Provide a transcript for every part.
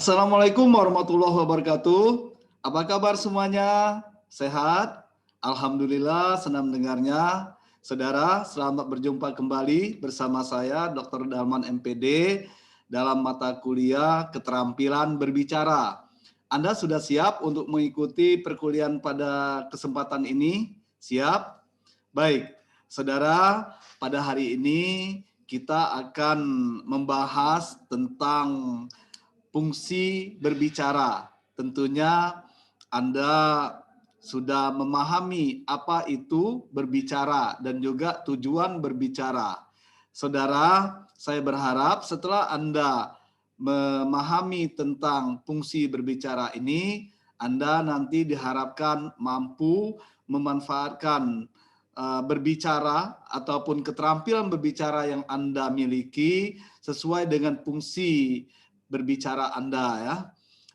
Assalamualaikum warahmatullahi wabarakatuh. Apa kabar semuanya? Sehat? Alhamdulillah, senang mendengarnya. Saudara, selamat berjumpa kembali bersama saya Dr. Dalman MPD dalam mata kuliah Keterampilan Berbicara. Anda sudah siap untuk mengikuti perkuliahan pada kesempatan ini? Siap? Baik, saudara, pada hari ini kita akan membahas tentang fungsi berbicara. Tentunya Anda sudah memahami apa itu berbicara dan juga tujuan berbicara. Saudara, saya berharap setelah Anda memahami tentang fungsi berbicara ini, Anda nanti diharapkan mampu memanfaatkan berbicara ataupun keterampilan berbicara yang Anda miliki sesuai dengan fungsi berbicara Anda ya.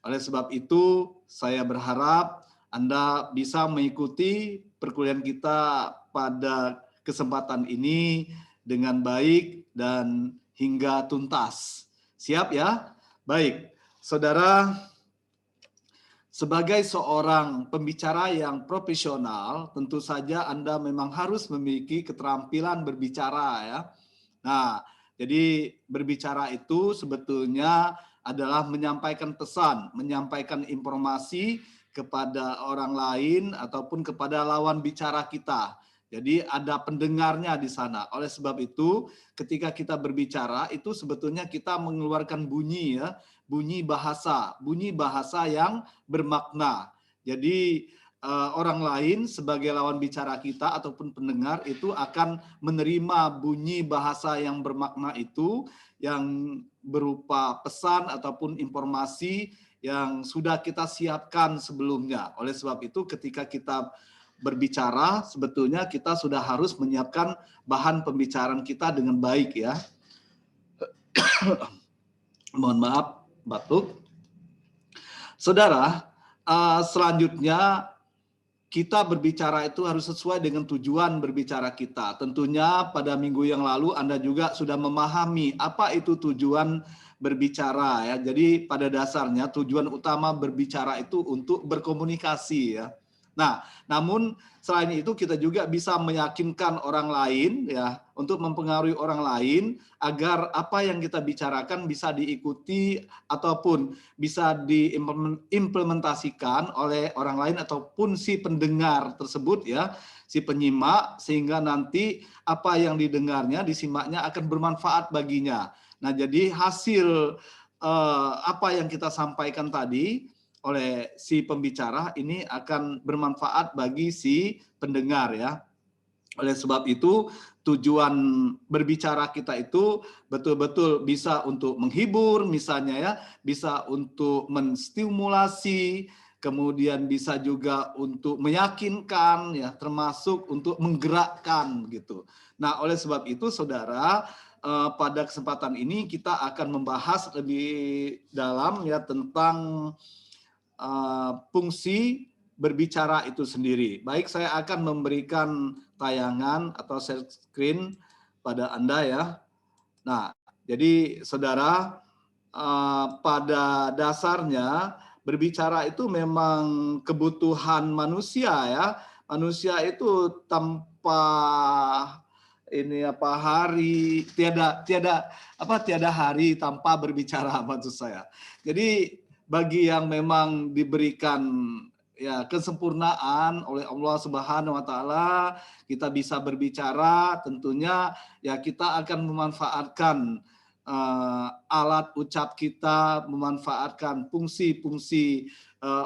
Oleh sebab itu, saya berharap Anda bisa mengikuti perkuliahan kita pada kesempatan ini dengan baik dan hingga tuntas. Siap ya? Baik, saudara, sebagai seorang pembicara yang profesional, tentu saja Anda memang harus memiliki keterampilan berbicara ya. Nah, jadi berbicara itu sebetulnya adalah menyampaikan pesan, menyampaikan informasi kepada orang lain ataupun kepada lawan bicara kita. Jadi ada pendengarnya di sana. Oleh sebab itu, ketika kita berbicara itu sebetulnya kita mengeluarkan bunyi ya, bunyi bahasa yang bermakna. Jadi orang lain sebagai lawan bicara kita ataupun pendengar itu akan menerima bunyi bahasa yang bermakna itu yang berupa pesan ataupun informasi yang sudah kita siapkan sebelumnya. Oleh sebab itu ketika kita berbicara sebetulnya kita sudah harus menyiapkan bahan pembicaraan kita dengan baik ya. Mohon maaf batuk. Saudara, selanjutnya kita berbicara itu harus sesuai dengan tujuan berbicara kita. Tentunya pada minggu yang lalu Anda juga sudah memahami apa itu tujuan berbicara ya. Jadi pada dasarnya tujuan utama berbicara itu untuk berkomunikasi ya. Nah, namun selain itu kita juga bisa meyakinkan orang lain ya, untuk mempengaruhi orang lain agar apa yang kita bicarakan bisa diikuti ataupun bisa diimplementasikan oleh orang lain ataupun si pendengar tersebut ya, si penyimak, sehingga nanti apa yang didengarnya, disimaknya akan bermanfaat baginya. Nah, jadi hasil apa yang kita sampaikan tadi oleh si pembicara ini akan bermanfaat bagi si pendengar ya. Oleh sebab itu tujuan berbicara kita itu betul-betul bisa untuk menghibur misalnya ya, bisa untuk menstimulasi, kemudian bisa juga untuk meyakinkan ya, termasuk untuk menggerakkan gitu. Nah, oleh sebab itu saudara, pada kesempatan ini kita akan membahas lebih dalam ya tentang fungsi berbicara itu sendiri. Baik, saya akan memberikan tayangan atau share screen pada Anda ya. Nah, jadi saudara, pada dasarnya berbicara itu memang kebutuhan manusia ya. Manusia itu tanpa hari tiada hari tanpa berbicara maksud saya. Jadi bagi yang memang diberikan ya kesempurnaan oleh Allah Subhanahu wa taala, kita bisa berbicara, tentunya ya kita akan memanfaatkan alat ucap kita, memanfaatkan fungsi-fungsi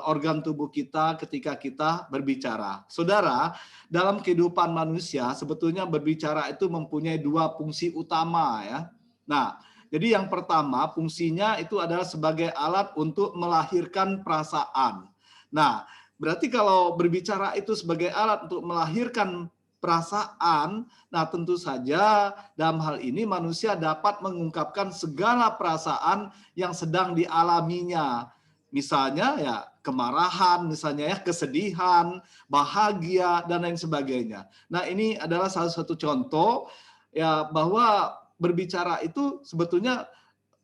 organ tubuh kita ketika kita berbicara. Saudara, dalam kehidupan manusia sebetulnya berbicara itu mempunyai dua fungsi utama ya. Nah, jadi yang pertama fungsinya itu adalah sebagai alat untuk melahirkan perasaan. Nah, berarti kalau berbicara itu sebagai alat untuk melahirkan perasaan, nah tentu saja dalam hal ini manusia dapat mengungkapkan segala perasaan yang sedang dialaminya. Misalnya ya kemarahan, misalnya ya kesedihan, bahagia dan lain sebagainya. Nah, ini adalah salah satu contoh ya bahwa berbicara itu sebetulnya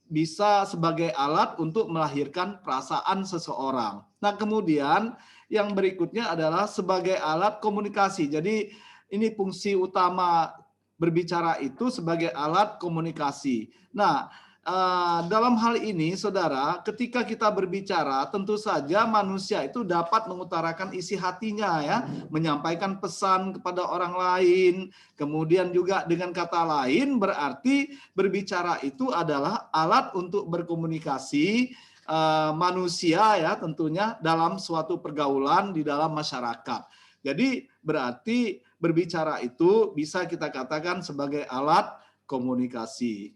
bisa sebagai alat untuk melahirkan perasaan seseorang. Nah, kemudian yang berikutnya adalah sebagai alat komunikasi. Jadi ini fungsi utama berbicara itu sebagai alat komunikasi. Nah, dalam hal ini, saudara, ketika kita berbicara, tentu saja manusia itu dapat mengutarakan isi hatinya, ya, menyampaikan pesan kepada orang lain. Kemudian juga dengan kata lain, berarti berbicara itu adalah alat untuk berkomunikasi manusia, ya, tentunya dalam suatu pergaulan di dalam masyarakat. Jadi berarti berbicara itu bisa kita katakan sebagai alat komunikasi.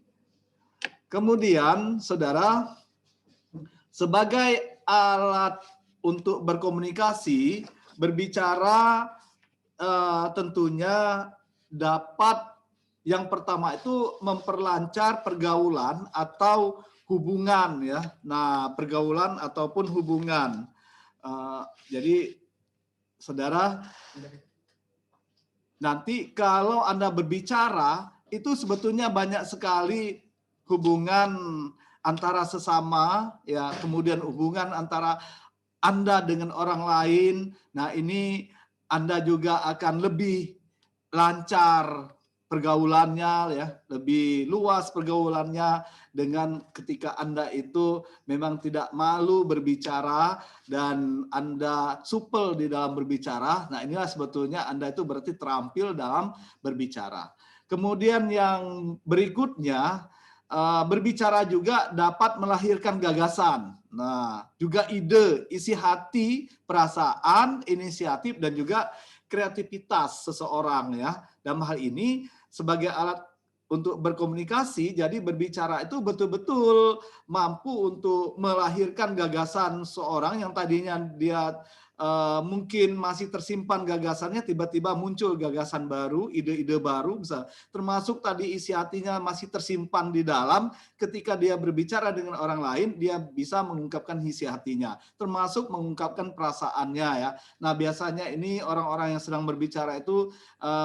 Kemudian, saudara, sebagai alat untuk berkomunikasi, berbicara tentunya dapat yang pertama itu memperlancar pergaulan atau hubungan, ya. Nah, pergaulan ataupun hubungan. Jadi, saudara, nanti kalau Anda berbicara, itu sebetulnya banyak sekali hubungan antara sesama, ya, kemudian hubungan antara Anda dengan orang lain. Nah, ini Anda juga akan lebih lancar pergaulannya, ya, lebih luas pergaulannya dengan ketika Anda itu memang tidak malu berbicara dan Anda supel di dalam berbicara. Nah, inilah sebetulnya Anda itu berarti terampil dalam berbicara. Kemudian yang berikutnya, berbicara juga dapat melahirkan gagasan. Nah, juga ide, isi hati, perasaan, inisiatif, dan juga kreativitas seseorang, ya. Dalam hal ini sebagai alat untuk berkomunikasi, jadi berbicara itu betul-betul mampu untuk melahirkan gagasan seorang yang tadinya dia mungkin masih tersimpan gagasannya, tiba-tiba muncul gagasan baru, ide-ide baru, bisa termasuk tadi isi hatinya masih tersimpan di dalam, ketika dia berbicara dengan orang lain, dia bisa mengungkapkan isi hatinya, termasuk mengungkapkan perasaannya, ya. Nah, biasanya ini orang-orang yang sedang berbicara itu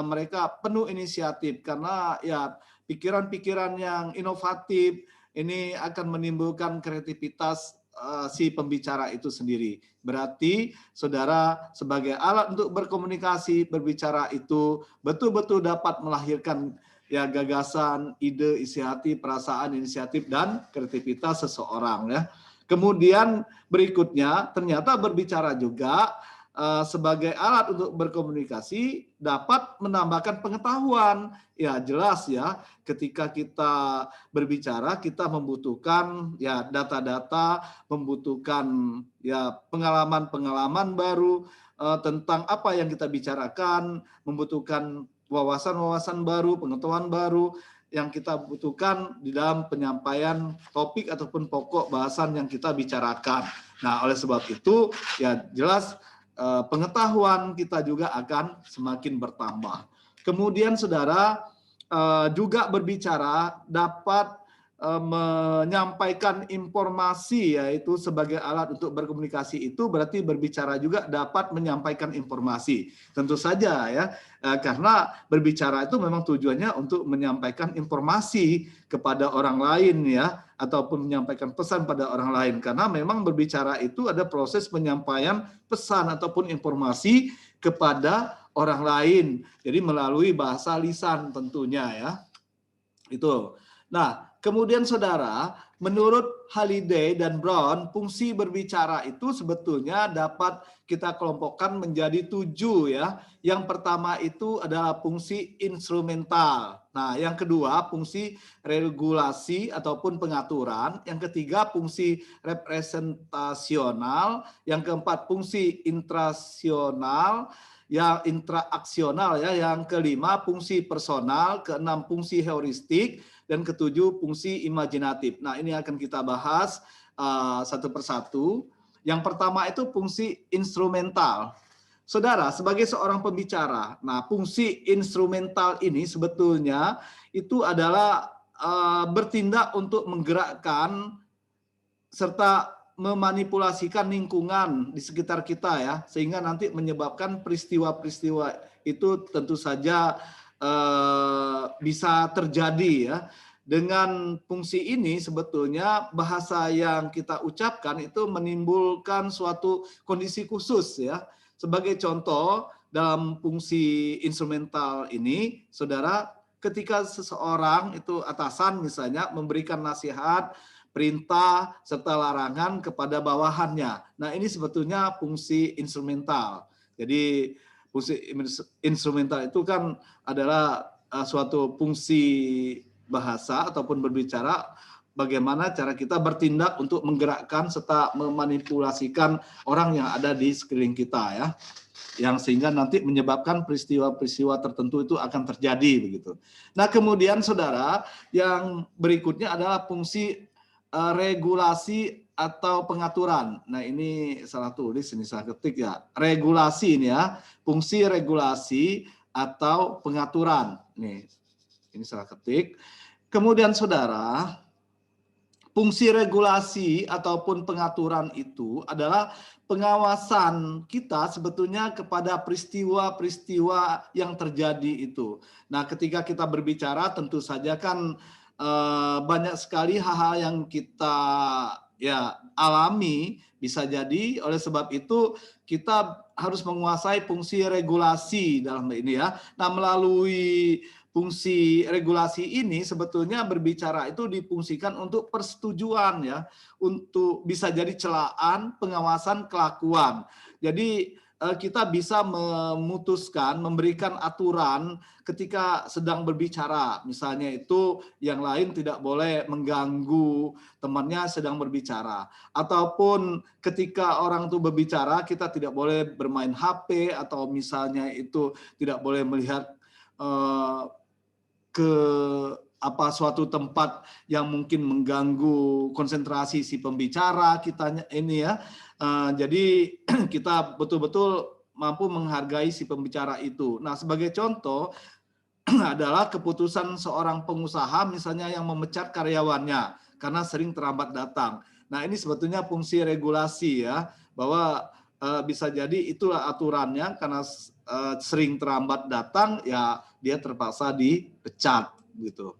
mereka penuh inisiatif, karena ya pikiran-pikiran yang inovatif ini akan menimbulkan kreativitas si pembicara itu sendiri. Berarti, saudara, sebagai alat untuk berkomunikasi, berbicara itu betul-betul dapat melahirkan, ya, gagasan, ide, isi hati, perasaan, inisiatif, dan kreativitas seseorang, ya. Kemudian berikutnya, ternyata berbicara juga sebagai alat untuk berkomunikasi dapat menambahkan pengetahuan. Ya, jelas, ya, ketika kita berbicara kita membutuhkan, ya, data-data, membutuhkan, ya, pengalaman-pengalaman baru tentang apa yang kita bicarakan, membutuhkan wawasan-wawasan baru, pengetahuan baru yang kita butuhkan di dalam penyampaian topik ataupun pokok bahasan yang kita bicarakan. Nah, oleh sebab itu, ya, jelas pengetahuan kita juga akan semakin bertambah. Kemudian, saudara, juga berbicara dapat menyampaikan informasi, yaitu sebagai alat untuk berkomunikasi itu berarti berbicara juga dapat menyampaikan informasi. Tentu saja, ya, karena berbicara itu memang tujuannya untuk menyampaikan informasi kepada orang lain, ya, ataupun menyampaikan pesan pada orang lain, karena memang berbicara itu ada proses penyampaian pesan ataupun informasi kepada orang lain. Jadi melalui bahasa lisan tentunya, ya. Itu. Nah, kemudian, saudara, menurut Halliday dan Brown, fungsi berbicara itu sebetulnya dapat kita kelompokkan menjadi 7, ya. Yang pertama itu adalah fungsi instrumental. Nah, yang kedua fungsi regulasi ataupun pengaturan. Yang ketiga fungsi representasional. Yang keempat fungsi intrasional, yang intraaksional, ya. Yang kelima fungsi personal, keenam fungsi heuristik, dan ketujuh fungsi imajinatif. Nah, ini akan kita bahas satu persatu. Yang pertama itu fungsi instrumental. Saudara, sebagai seorang pembicara, nah, fungsi instrumental ini sebetulnya itu adalah bertindak untuk menggerakkan serta memanipulasikan lingkungan di sekitar kita, ya, sehingga nanti menyebabkan peristiwa-peristiwa itu tentu saja bisa terjadi, ya. dengan fungsi ini sebetulnya bahasa yang kita ucapkan itu menimbulkan suatu kondisi khusus ya. Sebagai contoh dalam fungsi instrumental ini, saudara, ketika seseorang itu atasan misalnya memberikan nasihat, perintah, serta larangan kepada bawahannya. Nah ini sebetulnya fungsi instrumental. Jadi fungsi instrumental itu kan adalah suatu fungsi bahasa ataupun berbicara bagaimana cara kita bertindak untuk menggerakkan serta memanipulasikan orang yang ada di sekeliling kita ya, yang sehingga nanti menyebabkan peristiwa-peristiwa tertentu itu akan terjadi begitu. Nah kemudian saudara, yang berikutnya adalah fungsi regulasi atau pengaturan. Nah ini salah tulis, ini salah ketik ya. Regulasi ini ya, fungsi regulasi atau pengaturan. Nih, ini salah ketik. Kemudian saudara, fungsi regulasi ataupun pengaturan itu adalah pengawasan kita sebetulnya kepada peristiwa-peristiwa yang terjadi itu. Nah ketika kita berbicara tentu saja kan banyak sekali hal-hal yang kita ya alami, bisa jadi oleh sebab itu kita harus menguasai fungsi regulasi dalam ini ya. Nah melalui fungsi regulasi ini sebetulnya berbicara itu difungsikan untuk persetujuan ya, untuk bisa jadi celaan, pengawasan kelakuan. Jadi kita bisa memutuskan, memberikan aturan ketika sedang berbicara. Misalnya itu yang lain tidak boleh mengganggu temannya sedang berbicara. Ataupun ketika orang itu berbicara, kita tidak boleh bermain HP, atau misalnya itu tidak boleh melihat ke suatu tempat yang mungkin mengganggu konsentrasi si pembicara kita ini ya. Jadi kita betul-betul mampu menghargai si pembicara itu. Nah sebagai contoh adalah keputusan seorang pengusaha misalnya yang memecat karyawannya karena sering terlambat datang. Nah ini sebetulnya fungsi regulasi ya, bahwa bisa jadi itulah aturannya, karena sering terlambat datang ya dia terpaksa dipecat gitu.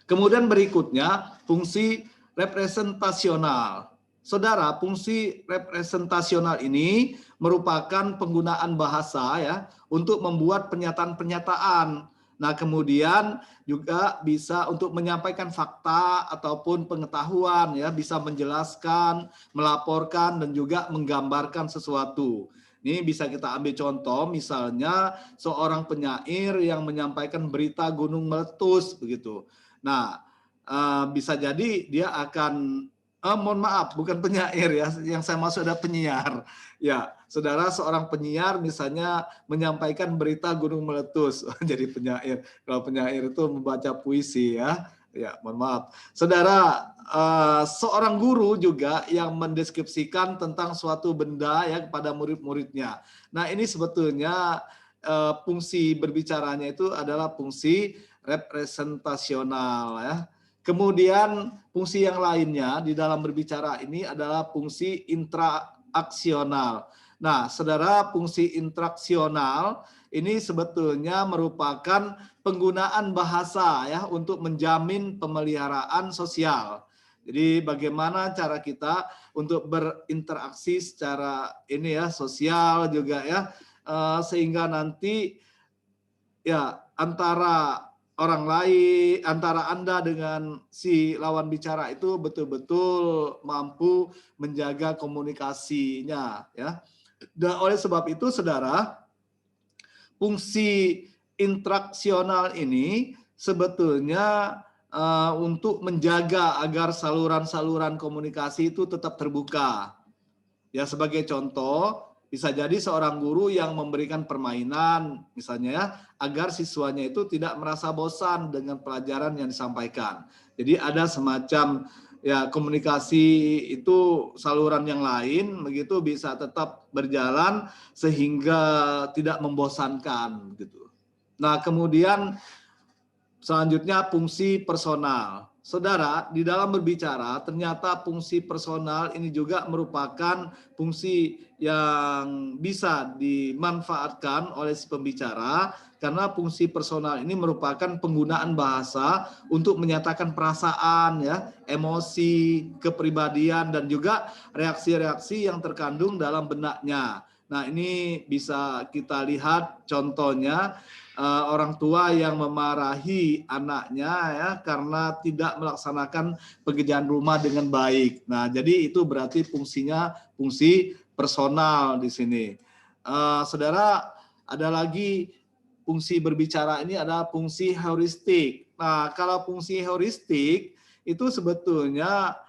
Kemudian berikutnya fungsi representasional. Saudara, fungsi representasional ini merupakan penggunaan bahasa ya untuk membuat pernyataan-pernyataan. Nah, kemudian juga bisa untuk menyampaikan fakta ataupun pengetahuan ya, bisa menjelaskan, melaporkan dan juga menggambarkan sesuatu. Ini bisa kita ambil contoh, misalnya seorang penyair yang menyampaikan berita gunung meletus begitu. Nah, bisa jadi dia akan mohon maaf, bukan penyair ya, yang saya maksud ada penyiar. Ya, saudara seorang penyiar misalnya menyampaikan berita gunung meletus, jadi penyair. Kalau penyair itu membaca puisi ya. Ya, mohon maaf. Saudara, seorang guru juga yang mendeskripsikan tentang suatu benda ya kepada murid-muridnya. Nah, ini sebetulnya fungsi berbicaranya itu adalah fungsi representasional ya. Kemudian fungsi yang lainnya di dalam berbicara ini adalah fungsi interaksional. Nah, saudara, fungsi interaksional ini sebetulnya merupakan penggunaan bahasa ya untuk menjamin pemeliharaan sosial. Jadi bagaimana cara kita untuk berinteraksi secara ini ya sosial juga ya, sehingga nanti ya antara orang lain, antara Anda dengan si lawan bicara itu betul-betul mampu menjaga komunikasinya ya. Dan oleh sebab itu saudara, fungsi interaksional ini sebetulnya untuk menjaga agar saluran-saluran komunikasi itu tetap terbuka. Ya sebagai contoh, bisa jadi seorang guru yang memberikan permainan misalnya ya, agar siswanya itu tidak merasa bosan dengan pelajaran yang disampaikan. Jadi ada semacam ya komunikasi itu saluran yang lain begitu bisa tetap berjalan sehingga tidak membosankan gitu. Nah, kemudian selanjutnya fungsi personal. saudara, di dalam berbicara ternyata fungsi personal ini juga merupakan fungsi yang bisa dimanfaatkan oleh si pembicara, karena fungsi personal ini merupakan penggunaan bahasa untuk menyatakan perasaan, ya, emosi, kepribadian, dan juga reaksi-reaksi yang terkandung dalam benaknya. Nah, ini bisa kita lihat contohnya orang tua yang memarahi anaknya, ya, karena tidak melaksanakan pekerjaan rumah dengan baik. Nah, jadi itu berarti fungsinya fungsi personal di sini. Saudara, ada lagi fungsi berbicara ini adalah fungsi heuristik. Nah, kalau fungsi heuristik itu sebetulnya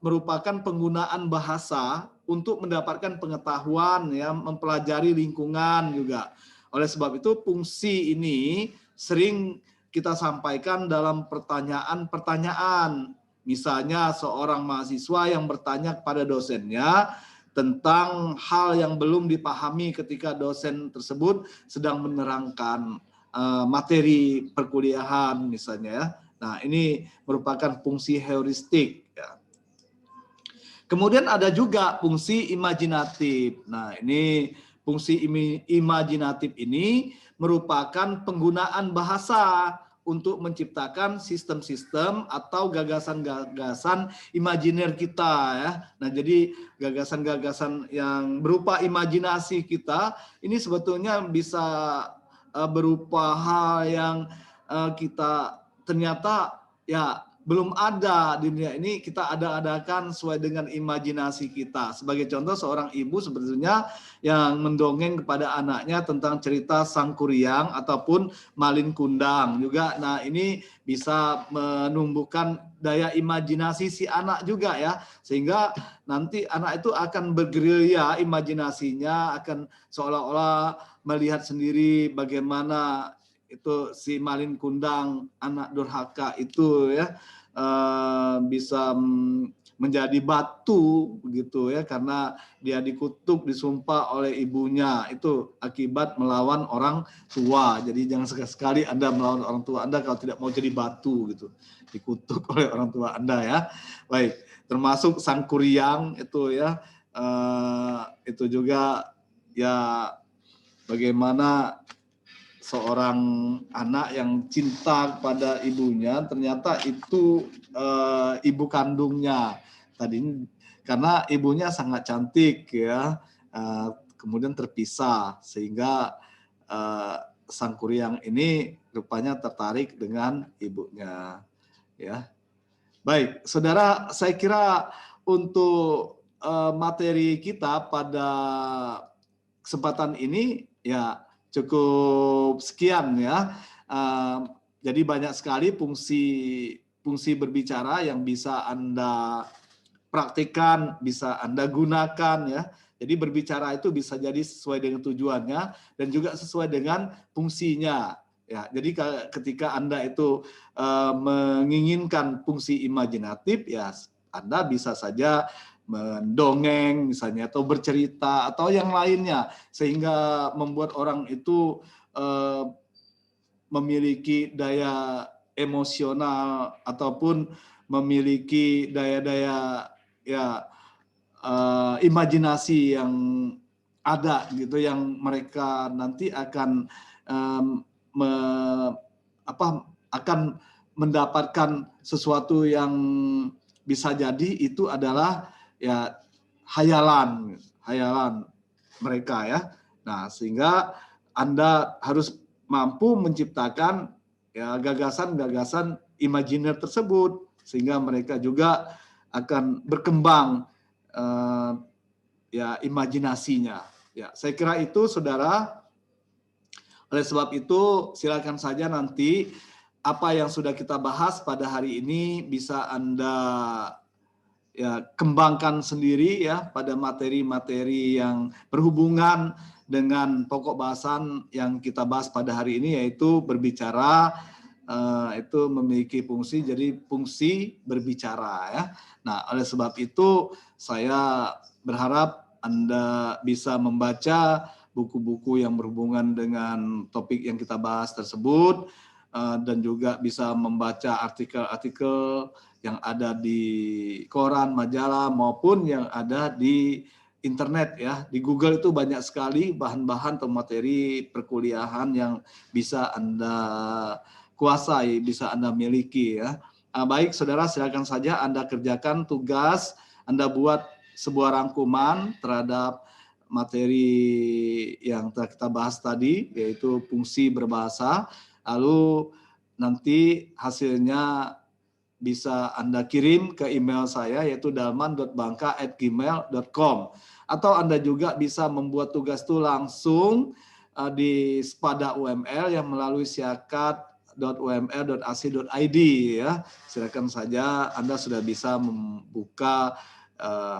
merupakan penggunaan bahasa untuk mendapatkan pengetahuan, ya, mempelajari lingkungan juga. Oleh sebab itu fungsi ini sering kita sampaikan dalam pertanyaan-pertanyaan. Misalnya seorang mahasiswa yang bertanya kepada dosennya tentang hal yang belum dipahami ketika dosen tersebut sedang menerangkan materi perkuliahan misalnya, ya. Nah, ini merupakan fungsi heuristik, ya. Kemudian ada juga fungsi imajinatif. Nah, ini fungsi imajinatif ini merupakan penggunaan bahasa untuk menciptakan sistem-sistem atau gagasan-gagasan imajiner kita, ya. Nah, jadi gagasan-gagasan yang berupa imajinasi kita ini sebetulnya bisa berupa hal yang kita ternyata, ya, belum ada di dunia ini, kita ada-adakan sesuai dengan imajinasi kita. Sebagai contoh, seorang ibu sebetulnya yang mendongeng kepada anaknya tentang cerita Sang Kuryang ataupun Malin Kundang juga. Nah, ini bisa menumbuhkan daya imajinasi si anak juga, ya. Sehingga nanti anak itu akan bergerilya imajinasinya, akan seolah-olah melihat sendiri bagaimana itu si Malin Kundang, anak durhaka itu, ya, bisa menjadi batu begitu, ya, karena dia dikutuk, disumpah oleh ibunya itu akibat melawan orang tua. Jadi jangan sekali-sekali Anda melawan orang tua Anda kalau tidak mau jadi batu gitu, dikutuk oleh orang tua Anda, ya. Baik, termasuk Sang Kuryang itu, ya, itu juga, ya, bagaimana seorang anak yang cinta kepada ibunya ternyata itu ibu kandungnya tadi, karena ibunya sangat cantik, ya, kemudian terpisah sehingga Sang Kuryang ini rupanya tertarik dengan ibunya, ya. Baik, saudara, saya kira untuk materi kita pada kesempatan ini, ya, cukup sekian, ya. Jadi banyak sekali fungsi berbicara yang bisa Anda praktikkan, bisa Anda gunakan, ya. Jadi berbicara itu bisa jadi sesuai dengan tujuannya dan juga sesuai dengan fungsinya. Ya, jadi ketika Anda itu menginginkan fungsi imajinatif, ya, Anda bisa saja mendongeng misalnya atau bercerita atau yang lainnya sehingga membuat orang itu memiliki daya emosional ataupun memiliki daya-daya, ya, imajinasi yang ada gitu, yang mereka nanti akan akan mendapatkan sesuatu yang bisa jadi itu adalah, ya, hayalan mereka, ya. Nah, sehingga Anda harus mampu menciptakan, ya, gagasan-gagasan imajiner tersebut sehingga mereka juga akan berkembang, ya, imajinasinya. Ya, saya kira itu, saudara. Oleh sebab itu, silakan saja nanti apa yang sudah kita bahas pada hari ini bisa Anda, ya, kembangkan sendiri, ya, pada materi-materi yang berhubungan dengan pokok bahasan yang kita bahas pada hari ini, yaitu berbicara itu memiliki fungsi, jadi fungsi berbicara, ya. Nah, oleh sebab itu saya berharap Anda bisa membaca buku-buku yang berhubungan dengan topik yang kita bahas tersebut. dan juga bisa membaca artikel-artikel yang ada di koran, majalah maupun yang ada di internet ya. Di Google itu banyak sekali bahan-bahan atau materi perkuliahan yang bisa Anda kuasai, bisa Anda miliki ya. Baik saudara, silakan saja Anda kerjakan tugas, Anda buat sebuah rangkuman terhadap materi yang telah kita bahas tadi, yaitu fungsi berbahasa. Lalu nanti hasilnya bisa Anda kirim ke email saya, yaitu dalman.bangka@gmail.com. Atau Anda juga bisa membuat tugas itu langsung di Spada UML yang melalui siakat.uml.ac.id ya. Silakan saja, Anda sudah bisa membuka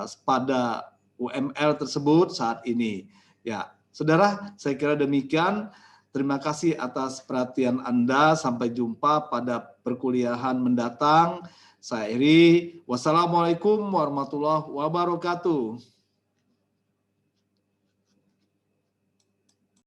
Spada UML tersebut saat ini. Ya, saudara, saya kira demikian. Terima kasih atas perhatian Anda. Sampai jumpa pada perkuliahan mendatang. Saya Eri. Wassalamualaikum warahmatullahi wabarakatuh.